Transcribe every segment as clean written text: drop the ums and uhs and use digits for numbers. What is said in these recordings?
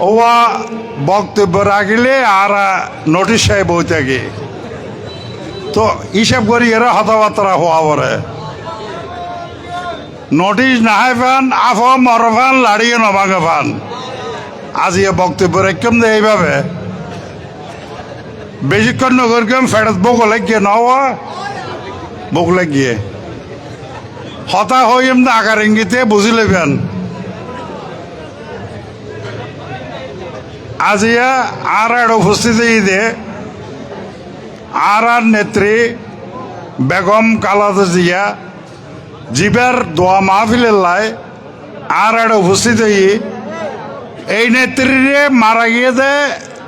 ওয়া বক্তব্য রাখিলে আর নোটিশ সাহেব বই থাকে তো হিসাব করি এরা হতাবার্তা হওয়া পরে নোটিশ নাহাই ফান আফ মরফান লাড়িয়ে নভাঙে ফান আজি বক্তব্য রেখম দে এইভাবে বেশিক্ষণ নগরকম ফেরত বক লাগিয়ে নওয়া বক লাগিয়ে হতা হইম না আকার ইঙ্গিতে বুঝি লেবেন আজিয়া আর উপস্থিতি দে আর নেত্রী বেগম খালেদা জিয়া জিবার দোয়া মাহফিলের লাই আর উপস্থিত এই নেত্রীরে মারা গিয়ে দে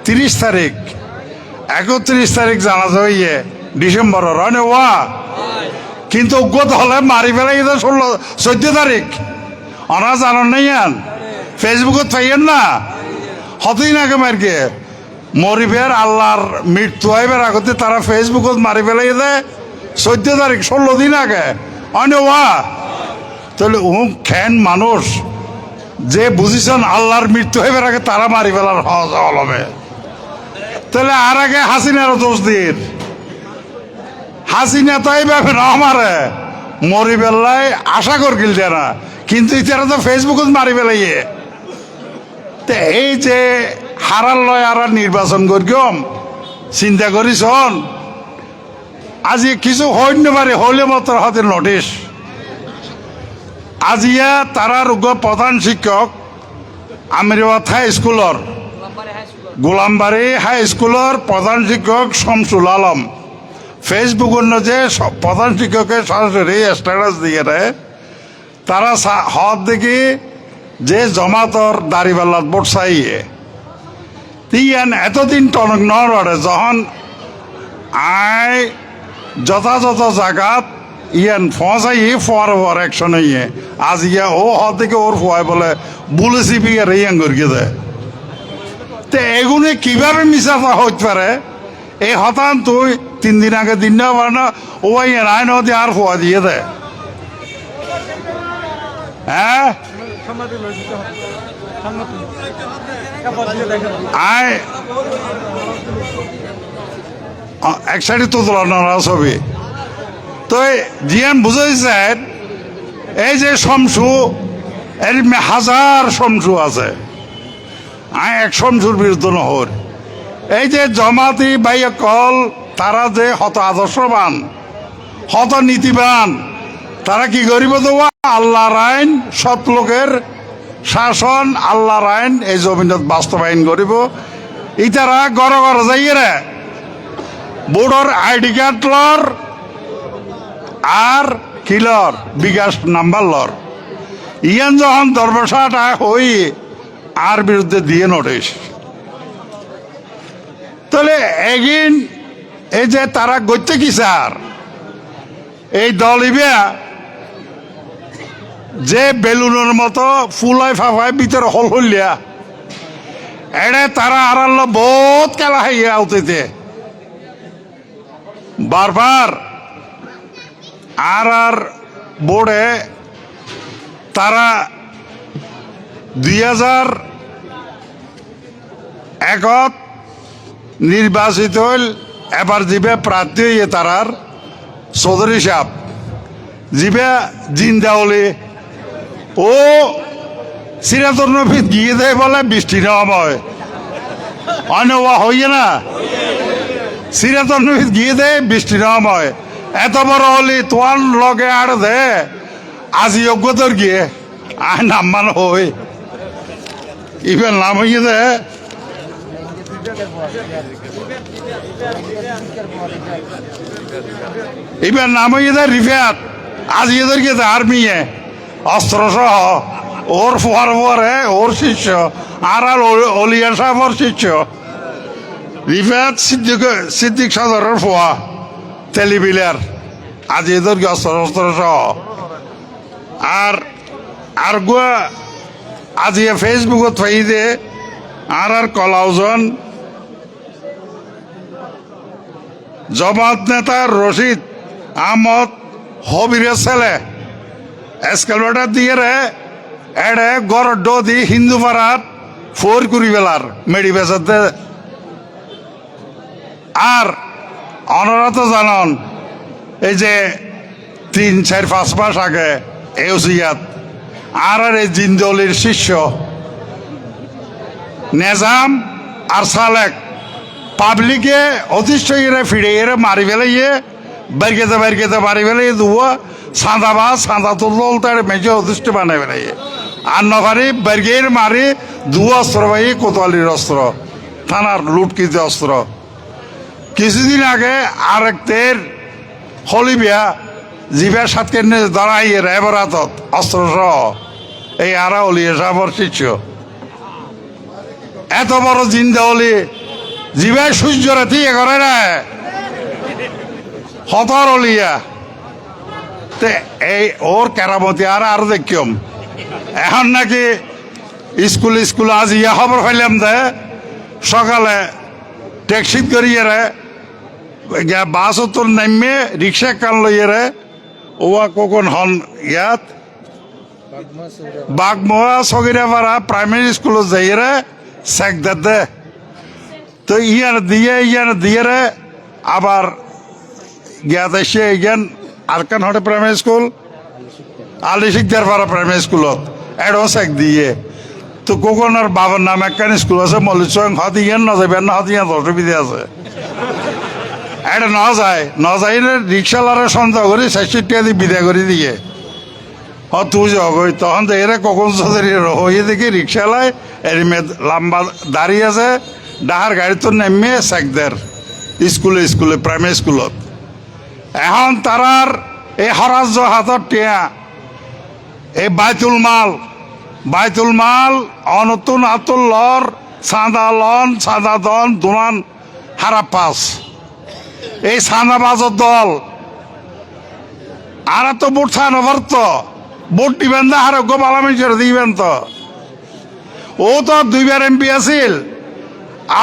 30 তারিখ 31 তারিখ জানাজা হইয়ে ডিসেম্বরের অনে ওয়া কিন্তু উগ্গত হলে মারি ফেলে 14 তারিখ ওনারা জানান নাই ফেসবুকত পাইয়েন না হতই নাকে মারকে মরিবের আল্লাহর মৃত্যু হইবার আগতে তারা ফেসবুকত মারি ফেলে 14 তারিখ 16 দিন আগে অনে ওয়া তাহলে খেন মানুষ যে বুঝিছেন আল্লাহর মৃত্যু হইবার আগে তারা মারি ফেলার হবে তাহলে আর আগে হাসিনারও দোষ দিন হাসিনা তো এইভাবে না আমারে মরি বেলায় আশা করছিল না কিন্তু ইতারা তো ফেসবুকত মারি ফেলাইয়ে তো এই যে হারার লয় আর নির্বাচন করিম চিন্তা করিছন আজি কিছু হইন পারে হইলে মাত্র হাতে নোটিশ আজিয়া তারা রোগ প্রধান শিক্ষক আমিরাবাদ হাই স্কুলের গোলামবাড়ি হাই স্কুলের প্রধান শিক্ষক শামসুল আলম ফেসবুকের যে প্রধান শিক্ষকের সরাসরি স্ট্যাটাস দিয়ে দেয় তারা হদ দেখি যে জমাতর দাড়িপাল্লাত ভোট চাইয়ে তিয়ান এতদিন টনক নড়ে যখন আয় যথাযথ জায়গাত ইয়ান ফসাই ফর অ্যাকশন ইয়ে আজ ইয়া ও হদ থেকে ওর ফোয়াই বলে বুলেছি বিয়ে রেয়াং করিয়ে দেয় তো এগুলো কিভাবে মিশাফা হতে পারে এই হতান তুই 3 দিন আগে দিন না পারে না ওই রায় নদী আর ফোয়া দিয়ে দেয় হ্যাঁ আয় এক সাইডে তো তোলা ছবি তো জিয়ান বুঝাইছেন এই যে শমসু এর হাজার শমসু আছে আয় এক শমসুর বিরুদ্ধে নহর এই যে জমাতি বাইয়া কল তারা যে হত আদর্শবান হত নীতিবান তারা কি করিব তো আল্লাহর আইন সৎ লোকের শাসন আল্লাহর আইন এই জমিনত বাস্তবায়ন করিব ইতারা গড় গড় যাইয়ে রে বোর্ডর আইডি কার্ড লর আর কিলর বিকাশ নাম্বার লর ইয়ান যখন দরবাসাটা হই আর বিরুদ্ধে দিয়ে নোটিশ তাহলে এগিন এই যে তারা গইতে কি স্যার এই দল ইবে যে বেলুনের মতো ফুলাই ফাফায় ভিতরে হল হলিয়া এড়ে তারা আড়াল বহুত খেলা হাইয়া উঠেতে বারবার আর বোর্ডে তারা 2001 নির্বাচিত হইল এবার জিবে প্রার্থী হইয়ে তারার চৌধুরী সাহেব জিবে জিন্দা হলে ও সিরাতুল নফিদ গিয়ে দেয় বলে বৃষ্টি নেওয়া হয় অনেওয়া হইয়ে না সিরাতুল নফিদ গিয়ে দেয় বৃষ্টি নেওয়া হয় এত বড় হলি তোয়ার লগে আর দে আজি অজ্ঞতর গিয়ে আয় নাম মান হই ইভেন নাম হইয়ে দে এবার নাম হইয়ে দে রিফাত আজি এদের গিয়ে আর্মি অস্ত্র সহ ওর ফোয়ার পরে ওর শিষ্য আর অলিয়া সাহেবর শিষ্য রিফাত সিদ্দিক সদরের ফোয়া টেলিভিলার আজ এদের অস্ত্র সহ আর গুয়া আজ ফেসবুকত ফাই দে আর কলাউজন জমাত নেতা রশিদ আহমদ হবিরের ছেলে এসকেলেটার দিয়ে রে এড়ে গড় ডো দি হিন্দু পাড়াত ফোর করি বেলার মেডি বেসাতে আর অনারা তো জানন এই যে 3-4-5 মাস আগে এউসিয়াত আর এই জিন্দলির শিষ্য নেজাম আর সালেক পাবলিকে অতিষ্ঠ ইয়ে ফিরে এরে মারি ফেলাইয়ে বারকেতে মারি ফেলাইয়ে দুয়া সাঁদা তুলল তার মেজে অতিষ্ঠ বানাই ফেলাইয়ে আর নভারি বারগের মারি দু অস্ত্র ভাই কোতোয়ালির অস্ত্র থানার লুটকিতে অস্ত্র কিছুদিন আগে আরেকটের হলিবিয়া জিবার সাতকে দাঁড়াইয়ে এবার হাতত অস্ত্র সহ এই আরা অলিয়ে সাবর শিষ্য এত বড় জিন্দা অলি জিবাই সূর্য রাতি এ করে না হতর অলিয়া তে এই ওর কেরামতি আর দেখিম এখন নাকি স্কুল আজ ইয়া খবর পাইলাম দে সকালে ট্যাক্সিত করিয়ে রে বাস তোর নামে রিক্সা কান লইয়ে রে ওয়া কখন হন ইয়াত বাগমোয়া সগিরাপাড়া প্রাইমারি স্কুলত যাই রে চেক দে তো ইয়ান দিয়ে রে আবার গিয়াত এসে ইয়ান আরকান হটে প্রাইমারি স্কুল আলি শিকদার পাড়া প্রাইমারি স্কুলত এডও চেক দিয়ে তো কখন আর বাবার নাম একখান স্কুল আছে মল্লিক হত ইয়ান না যাবেন না হত ইয়ান অসুবিধা আছে এটা ন যায় রিক্সাওয়ালারে সন্দেহ করি 60 টাকা দিয়ে বিদায় করে দিয়ে তুই যাবই তখন তো এরা কখন চৌধুরী হয়ে দেখি রিক্সাওয়ালায় এর লম্বা দাঁড়িয়ে আছে ডাহার গাড়ি তো নেমে চেকদের স্কুলে প্রাইমারি স্কুলত এখন তারার এই হরাজ্য হাতত টিয়া এই বাইতুল মাল অনতুন আতুল লর চাঁদা দন দুমান হারা পাস এই সান্দাবাজর দল আর তো ভোট ছাড় ভোট দিবেন না আর গোপালামেশ্বর দিবেন তো ও তো 2বার এমপি আছিল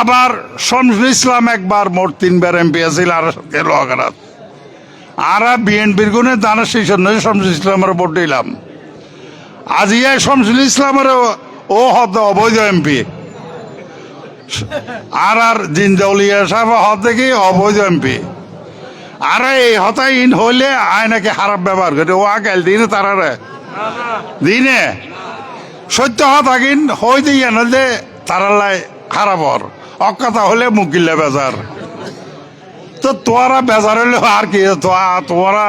আবার শমসুল ইসলাম একবার মোট 3বার এমপি আছিল আর লোহাগারাত আর বিএনপির গুণে দানা স্টেশন নয় শমসুল ইসলামের ভোট দিলাম আজ ইয়ে শমসুল ইসলামের ও হত অবৈধ এমপি আর জিন্দাউলিয়া সাহেব হত দেখি অবৈধ এমপি আর এই হতাই ইন হইলে আয় নাকি খারাপ ব্যবহার করে ও আগাল দিনে তারারে দিনে সত্য হতাকিন হই দিয়ে নদে তারালাই খারাপ হর অকাতা হলে মুকিল্লা বেজার তো তোরা বেজার হইলে আর কি তোরা